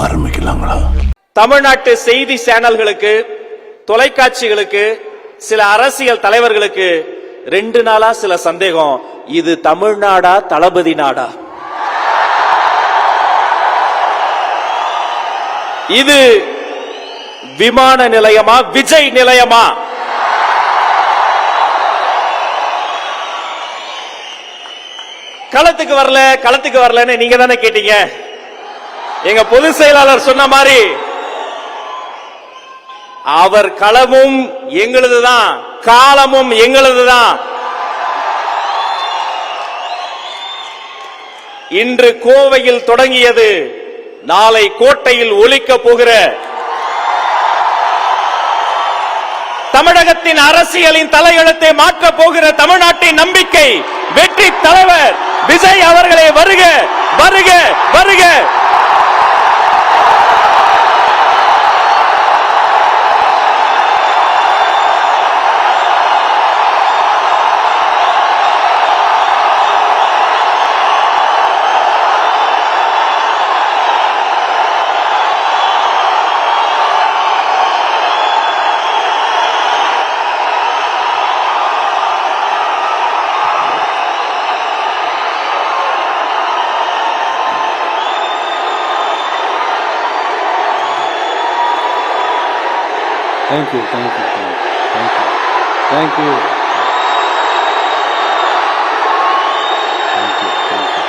ஆரம்பிக்கலாங்களா? தமிழ்நாட்டு செய்தி சேனல்களுக்கு, தொலைக்காட்சிகளுக்கு, சில அரசியல் தலைவர்களுக்கு 2 நாளா சில சந்தேகம். இது தமிழ்நாடா, தளபதி நாடா? இது விமான நிலையமா, விஜய் நிலையமா? களத்துக்கு வரலன்னு நீங்க தானே கேட்டீங்க. எங்க பொதுச் செயலாளர் சொன்ன மாதிரி அவர் களமும் எங்களுதுதான், காலமும் எங்களுதுதான். இன்று கோவையில் தொடங்கியது, நாளை கோட்டையில் ஒலிக்க போகிற தமிழகத்தின் அரசியலின் தலையெழுத்தை மாற்றப் போகிற தமிழ்நாட்டின் நம்பிக்கை வெற்றி தலைவர் விஜய் அவர்களே வருக, வருக, வருக. Thank you, thank you, thank you, thank you, thank you, thank you.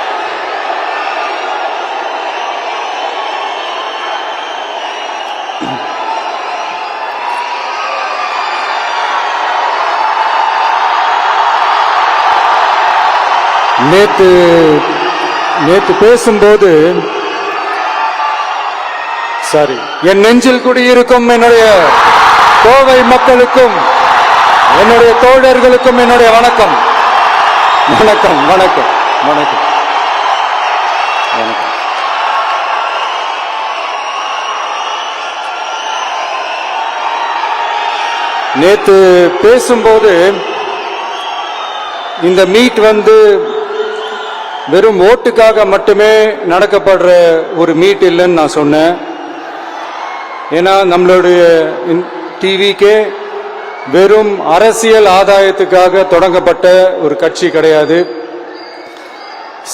நேத்து பேசும்போது சாரி, என் நெஞ்சில் குடியிருக்கும் என்னுடைய கோவை மக்களுக்கும் என்னுடைய தோழர்களுக்கும் என்னுடைய வணக்கம், வணக்கம், வணக்கம், வணக்கம், வணக்கம். நேத்து பேசும்போது இந்த மீட் வெறும் ஓட்டுக்காக மட்டுமே நடக்கப்படுற ஒரு மீட் இல்லைன்னு நான் சொன்னேன். ஏன்னா நம்மளுடைய டிவிக்கே வெறும் அரசியல் ஆதாயத்துக்காக தொடங்கப்பட்ட ஒரு கட்சி கிடையாது.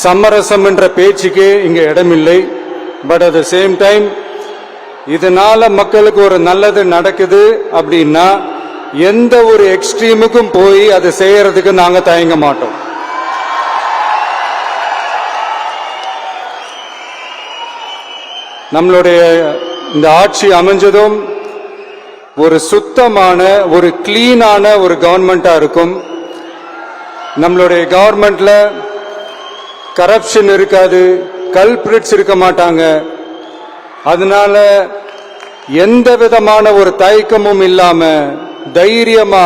சமரசம் என்ற பேச்சுக்கே இங்க இடமில்லை. But at the same time இதனால மக்களுக்கு ஒரு நல்லது நடக்குது அப்படின்னா எந்த ஒரு எக்ஸ்ட்ரீமுக்கும் போய் அதை செய்யறதுக்கு நாங்க தயங்க மாட்டோம். நம்மளுடைய இந்த ஆட்சி அமைஞ்சதும் ஒரு சுத்தமான, ஒரு கிளீனான ஒரு கவர்மெண்டா இருக்கும். நம்மளுடைய கவர்மெண்ட்ல கரப்ஷன் இருக்காது, கல்பிரிட்ஸ் இருக்க மாட்டாங்க. அதனால எந்த விதமான ஒரு தயக்கமும் இல்லாம தைரியமா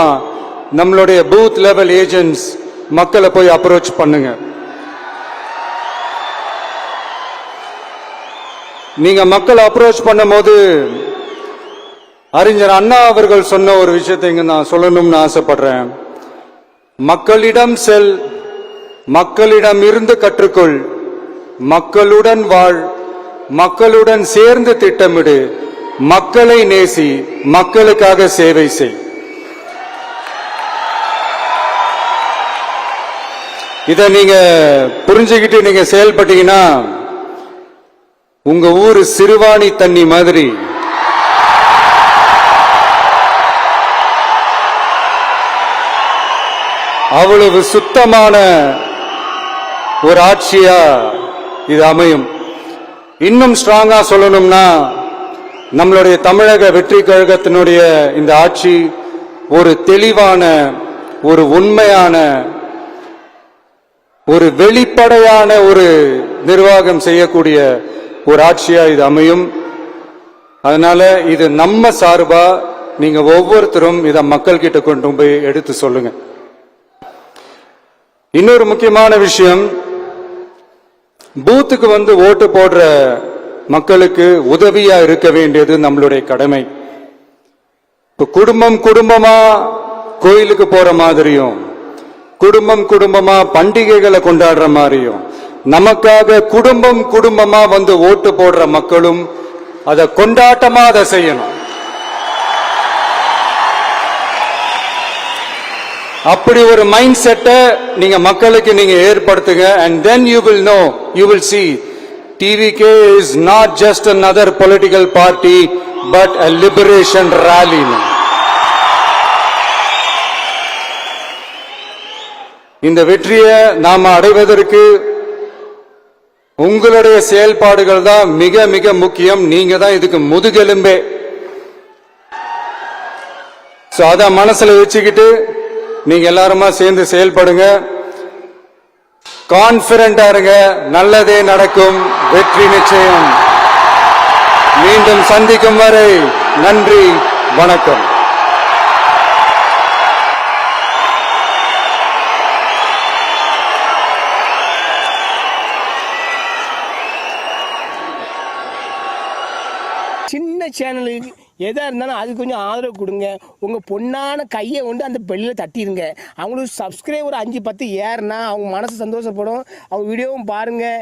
நம்மளுடைய பூத் லெவல் ஏஜென்ட்ஸ் மக்களை போய் அப்ரோச் பண்ணுங்க. நீங்க மக்களை அப்ரோச் பண்ணும் போது அறிஞர் அண்ணா அவர்கள் சொன்ன ஒரு விஷயத்தை இங்க நான் சொல்லணும்னு ஆசைப்படுறேன். மக்களிடம் செல், மக்களிடம் இருந்து கற்றுக்கொள், மக்களுடன் வாழ், மக்களுடன் சேர்ந்து திட்டமிடு, மக்களை நேசி, மக்களுக்காக சேவை செய். இத நீங்க புரிஞ்சுக்கிட்டு நீங்க செயல்பட்டீங்கன்னா உங்க ஊரு சிறுவாணி தண்ணி மாதிரி அவ்வளவு சுத்தமான ஒரு ஆட்சியா இது அமையும். இன்னும் ஸ்ட்ராங்கா சொல்லணும்னா நம்மளுடைய தமிழக வெற்றி கழகத்தினுடைய இந்த ஆட்சி ஒரு தெளிவான, ஒரு உண்மையான, ஒரு வெளிப்படையான ஒரு நிர்வாகம் செய்யக்கூடிய ஒரு ஆட்சியா இது அமையும். அதனால இது நம்ம சார்பா நீங்க ஒவ்வொருத்தரும் இத மக்கள் கிட்ட கொண்டு போய் எடுத்து சொல்லுங்க. இன்னொரு முக்கியமான விஷயம், பூத்துக்கு ஓட்டு போடுற மக்களுக்கு உதவியா இருக்க வேண்டியது நம்மளுடைய கடமை. இப்ப குடும்பம் குடும்பமா கோயிலுக்கு போற மாதிரியும், குடும்பம் குடும்பமா பண்டிகைகளை கொண்டாடுற மாதிரியும், நமக்காக குடும்பம் குடும்பமா ஓட்டு போடுற மக்களும் அதை கொண்டாட்டமா அதை செய்யணும். அப்படி ஒரு மைண்ட் செட்டை நீங்க மக்களுக்கு நீங்க ஏற்படுத்துங்க. and then you will know, you will see TVK is not just another political party but a liberation rally. இந்த வெற்றியை நாம அடைவதற்கு உங்களுடைய செயல்பாடுகள் தான் மிக மிக முக்கியம். நீங்க தான் இதுக்கு முதுகெலும்பே. சோ அத மனசுல வச்சுக்கிட்டு நீங்க எல்லாருமா சேர்ந்து செயல்படுங்க. கான்பிடண்டா இருங்க. நல்லதே நடக்கும். வெற்றி நிச்சயம். மீண்டும் சந்திக்கும் வரை நன்றி, வணக்கம். சின்ன சேனலுக்கு எதாக இருந்தாலும் அது கொஞ்சம் ஆதரவு கொடுங்க. உங்கள் பொண்ணான கையை கொண்டு அந்த பெல்லில் தட்டிடுங்க. அவங்களுக்கு சப்ஸ்கிரைபர் 5-10 ஏறுனா அவங்க மனசு சந்தோஷப்படும். அவங்க வீடியோவும் பாருங்கள்.